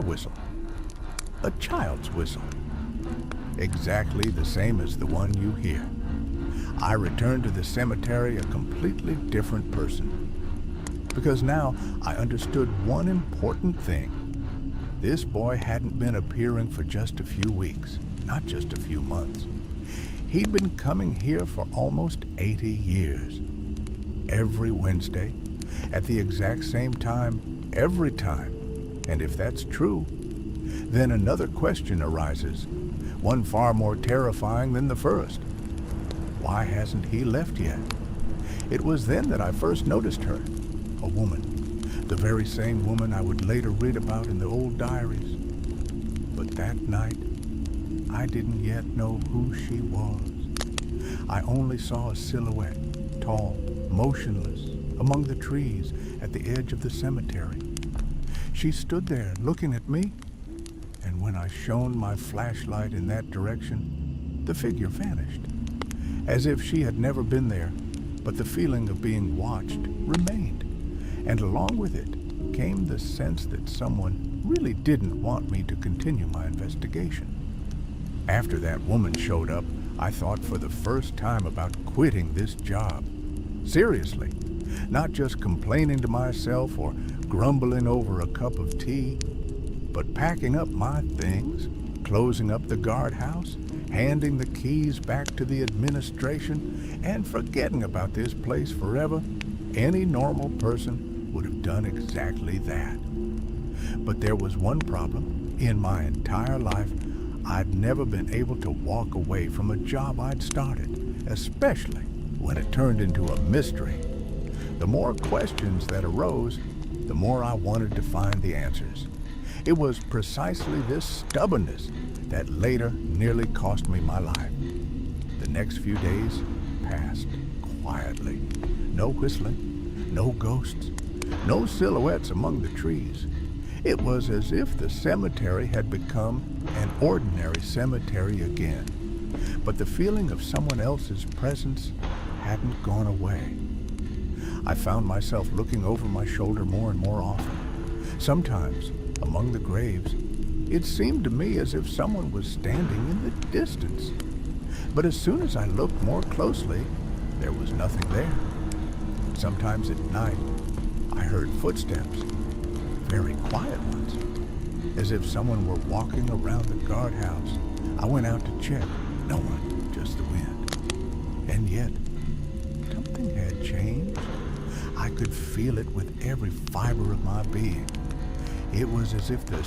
whistle. A child's whistle. Exactly the same as the one you hear. I returned to the cemetery a completely different person. Because now I understood one important thing. This boy hadn't been appearing for just a few weeks, not just a few months. He'd been coming here for almost 80 years. Every Wednesday, at the exact same time, every time. And if that's true, then another question arises, one far more terrifying than the first. Why hasn't he left yet? It was then that I first noticed her, a woman, the very same woman I would later read about in the old diaries. But that night, I didn't yet know who she was. I only saw a silhouette, tall, motionless, among the trees at the edge of the cemetery. She stood there looking at me, and when I shone my flashlight in that direction, the figure vanished, as if she had never been there, but the feeling of being watched remained, and along with it came the sense that someone really didn't want me to continue my investigation. After that woman showed up, I thought for the first time about quitting this job. Seriously, not just complaining to myself or grumbling over a cup of tea, but packing up my things, closing up the guardhouse, handing the keys back to the administration, and forgetting about this place forever. Any normal person would have done exactly that. But there was one problem. In my entire life, I'd never been able to walk away from a job I'd started, especially when it turned into a mystery. The more questions that arose, the more I wanted to find the answers. It was precisely this stubbornness that later nearly cost me my life. The next few days passed quietly. No whistling, no ghosts, no silhouettes among the trees. It was as if the cemetery had become an ordinary cemetery again. But the feeling of someone else's presence hadn't gone away. I found myself looking over my shoulder more and more often. Sometimes, among the graves, it seemed to me as if someone was standing in the distance. But as soon as I looked more closely, there was nothing there. Sometimes at night, I heard footsteps, very quiet ones, as if someone were walking around the guardhouse. I went out to check. No one, just the wind. And yet, something had changed. I could feel it with every fiber of my being. It was as if the